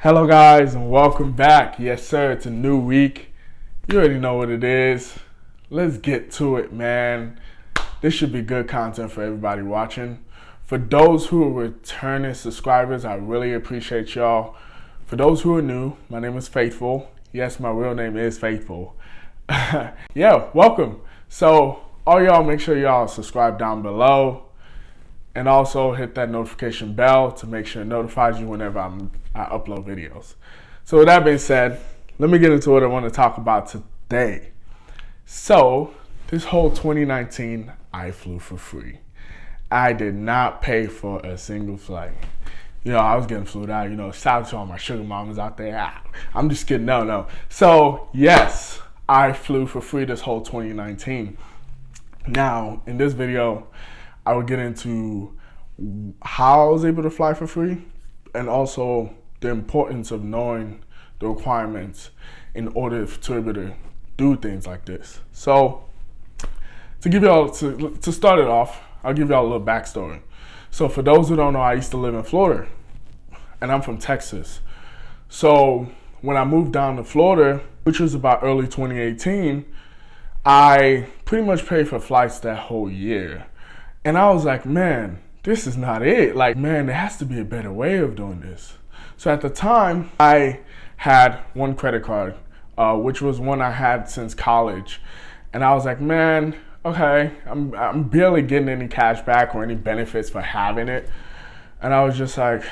Hello guys and welcome back. Yes sir, it's a new week. You already know what it is. Let's get to it, man. This should be good content for everybody watching. For those who are returning subscribers, I really appreciate y'all. For those who are new, my name is Faithful. Yes, my real name is Faithful. Yeah, welcome. So all y'all make sure y'all subscribe down below. And also hit that notification bell to make sure it notifies you whenever I upload videos. So with that being said, let me get into what I want to talk about today. So this whole 2019, I flew for free. I did not pay for a single flight. You know, I was getting flued out. You know, shout out to all my sugar mamas out there. I'm just kidding. No. So yes, I flew for free this whole 2019. Now, in this video, I will get into how I was able to fly for free and also the importance of knowing the requirements in order to be able to do things like this. So to give y'all, to start it off, I'll give y'all a little backstory. So for those who don't know, I used to live in Florida and I'm from Texas. So when I moved down to Florida, which was about early 2018, I pretty much paid for flights that whole year. And I was like, man, this is not it. Like, man, there has to be a better way of doing this. So at the time, I had one credit card, which was one I had since college. And I was like, man, okay, I'm barely getting any cash back or any benefits for having it. And I was just like,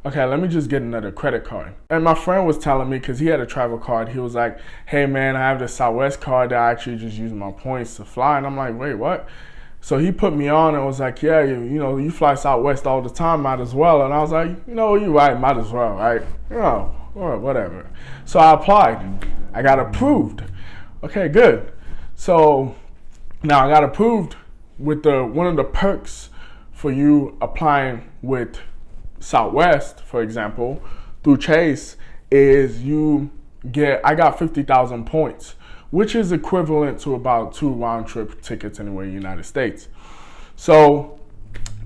okay, let me just get another credit card. And my friend was telling me, because he had a travel card, he was like, hey man, I have this Southwest card that I actually just use my points to fly. And I'm like, wait, what? So he put me on and was like, yeah, you know, you fly Southwest all the time, might as well. And I was like, you know, you're right, might as well, right? You know, or whatever. So I applied. I got approved. Okay, good. So now I got approved with one of the perks for you applying with Southwest, for example, through Chase is I got 50,000 points, which is equivalent to about 2 round-trip tickets anywhere in the United States. So,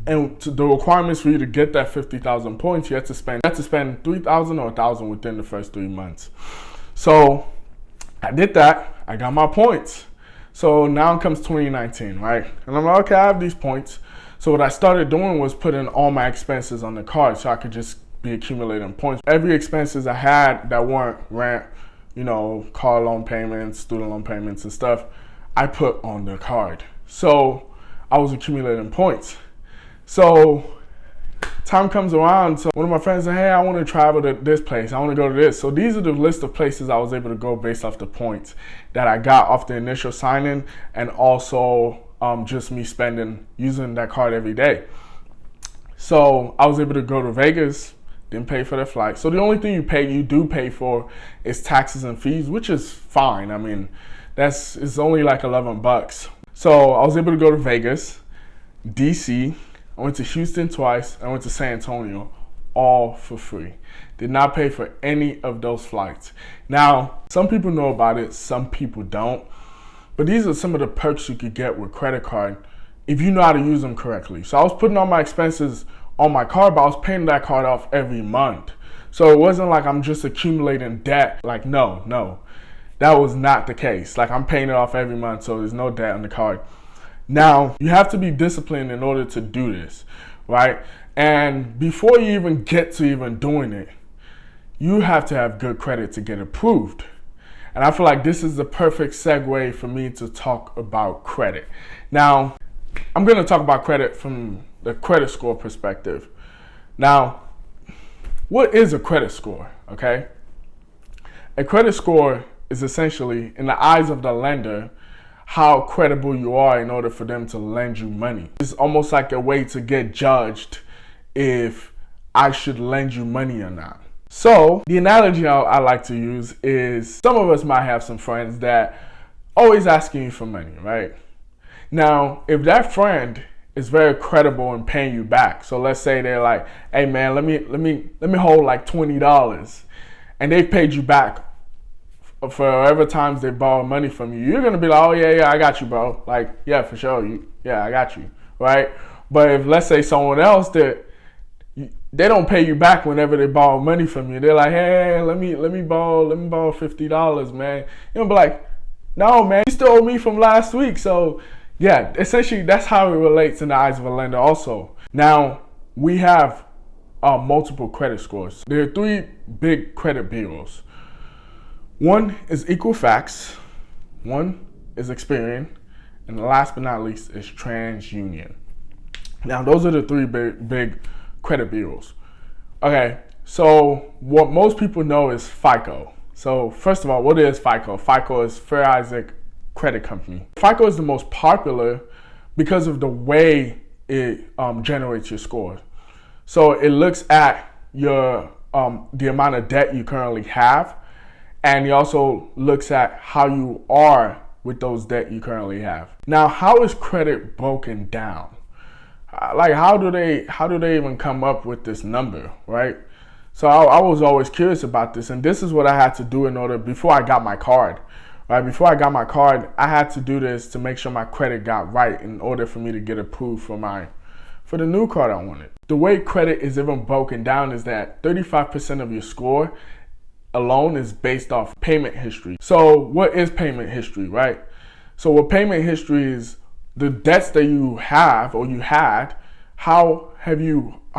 and the requirements for you to get that 50,000 points, you have to spend 3,000 or 1,000 within the first 3 months. So, I did that. I got my points. So now comes 2019, right? And I'm like, okay, I have these points. So what I started doing was putting all my expenses on the card so I could just be accumulating points. Every expenses I had that weren't rent, you know, car loan payments, student loan payments and stuff, I put on the card. So I was accumulating points. So time comes around, so one of my friends said, hey, I want to travel to this place, I want to go to this. So these are the list of places I was able to go based off the points that I got off the initial sign-in and also just me using that card every day. So I was able to go to Vegas, didn't pay for the flight. So the only thing you do pay for is taxes and fees, which is fine. I mean, it's only like 11 bucks. So I was able to go to Vegas, DC, I went to Houston twice, I went to San Antonio, all for free. Did not pay for any of those flights. Now, some people know about it, some people don't. But these are some of the perks you could get with credit card if you know how to use them correctly. So I was putting all my expenses on my card, but I was paying that card off every month. So it wasn't like I'm just accumulating debt. Like, no, that was not the case. Like, I'm paying it off every month, so there's no debt on the card. Now, you have to be disciplined in order to do this, right? And before you even get to even doing it, you have to have good credit to get approved. And I feel like this is the perfect segue for me to talk about credit. Now, I'm going to talk about credit from the credit score perspective. Now, what is a credit score, okay? A credit score is essentially, in the eyes of the lender, how credible you are in order for them to lend you money. It's almost like a way to get judged if I should lend you money or not. So the analogy I like to use is some of us might have some friends that always asking you for money, right? Now, if that friend is very credible in paying you back, so let's say they're like, hey man, let me hold like $20, and they've paid you back for whatever times they borrow money from you, you're gonna be like, oh yeah, I got you, bro. Like, yeah, for sure, I got you, right? But if let's say someone else that they don't pay you back whenever they borrow money from you. They're like, hey, let me borrow $50, man. You'll be like, no, man, you still owe me from last week. So yeah, essentially that's how it relates in the eyes of a lender also. Now, we have multiple credit scores. There are three big credit bureaus. One is Equifax, one is Experian, and last but not least is TransUnion. Now, those are the three big credit bureaus. Okay, so what most people know is FICO. So first of all, what is FICO? FICO is Fair Isaac Credit Company. FICO is the most popular because of the way it generates your score. So it looks at your the amount of debt you currently have, and it also looks at how you are with those debt you currently have. Now, how is credit broken down? Like, how do they even come up with this number, right? So I was always curious about this, and this is what I had to do in order before I got my card. Right, before I got my card, I had to do this to make sure my credit got right in order for me to get approved for the new card I wanted. The way credit is even broken down is that 35% of your score alone is based off payment history. So what is payment history, right? So what payment history is, the debts that you have or you had, how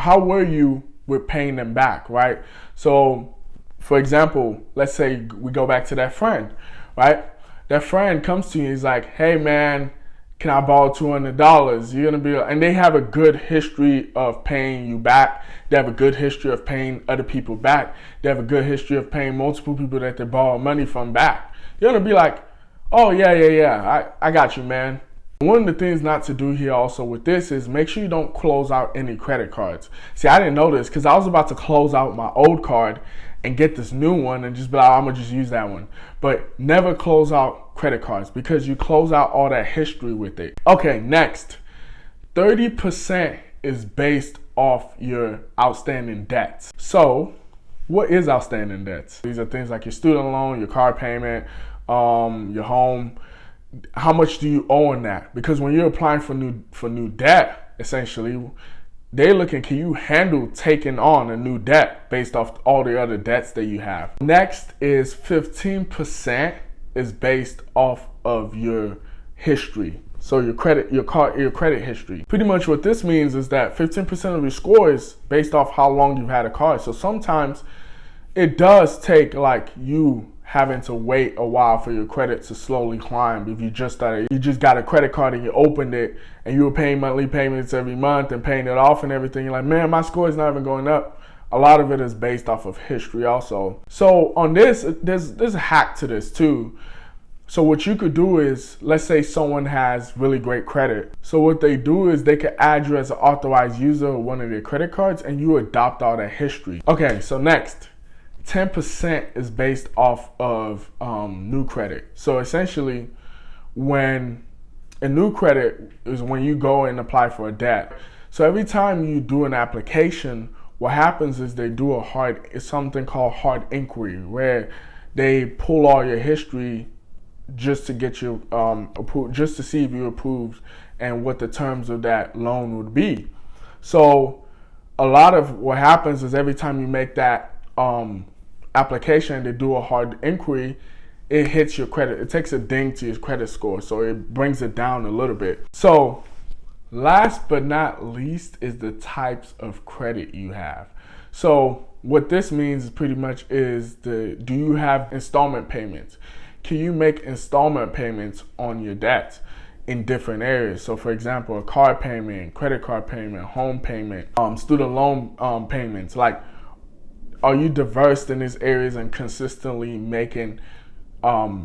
were you with paying them back, right? So for example, let's say we go back to that friend, right? That friend comes to you, he's like, hey man, can I borrow $200? You're gonna be, and they have a good history of paying you back. They have a good history of paying other people back. They have a good history of paying multiple people that they borrow money from back. You're gonna be like, oh yeah, I got you, man. One of the things not to do here also with this is make sure you don't close out any credit cards. See, I didn't know this because I was about to close out my old card and get this new one and just be like, I'm gonna just use that one. But never close out credit cards because you close out all that history with it. Okay, next, 30% is based off your outstanding debts. So what is outstanding debts? These are things like your student loan, your car payment, your home. How much do you owe on that? Because when you're applying for new debt, essentially, they're looking, can you handle taking on a new debt based off all the other debts that you have? Next is 15% is based off of your history. So your credit history. Pretty much what this means is that 15% of your score is based off how long you've had a card. So sometimes it does take like you having to wait a while for your credit to slowly climb. If you just got a credit card and you opened it and you were paying monthly payments every month and paying it off and everything, you're like, man, my score is not even going up. A lot of it is based off of history also. So on this, there's a hack to this too. So what you could do is, let's say someone has really great credit. So what they do is they can add you as an authorized user of one of their credit cards and you adopt all that history. Okay, so next. 10% is based off of new credit. So essentially, when a new credit is when you go and apply for a debt. So every time you do an application, what happens is they do it's something called hard inquiry, where they pull all your history just to get you approved, just to see if you're approved and what the terms of that loan would be. So a lot of what happens is every time you make that application, they do a hard inquiry, it hits your credit. It takes a ding to your credit score, so it brings it down a little bit. So last but not least is the types of credit you have. So what this means pretty much is do you have installment payments? Can you make installment payments on your debts in different areas? So for example, a car payment, credit card payment, home payment, student loan payments. Like, are you diverse in these areas and consistently making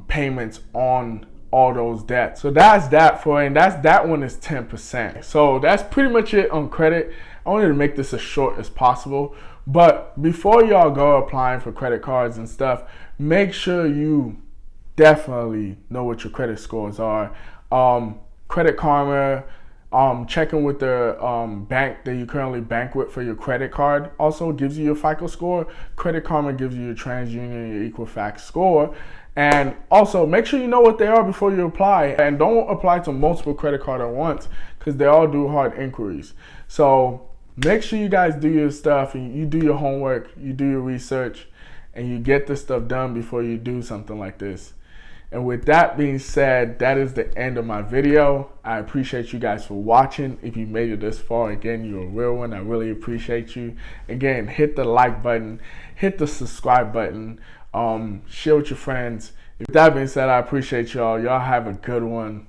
payments on all those debts? So that's that that one is 10%. So that's pretty much it on credit. I wanted to make this as short as possible. But before y'all go applying for credit cards and stuff, make sure you definitely know what your credit scores are. Credit Karma, checking with the bank that you currently bank with for your credit card also gives you your FICO score. Credit Karma gives you your TransUnion, your Equifax score. And also make sure you know what they are before you apply. And don't apply to multiple credit cards at once because they all do hard inquiries. So make sure you guys do your stuff and you do your homework, you do your research, and you get this stuff done before you do something like this. And with that being said, that is the end of my video. I appreciate you guys for watching. If you made it this far, again, you're a real one. I really appreciate you. Again, hit the like button, hit the subscribe button, share with your friends. With that being said, I appreciate y'all. Y'all have a good one.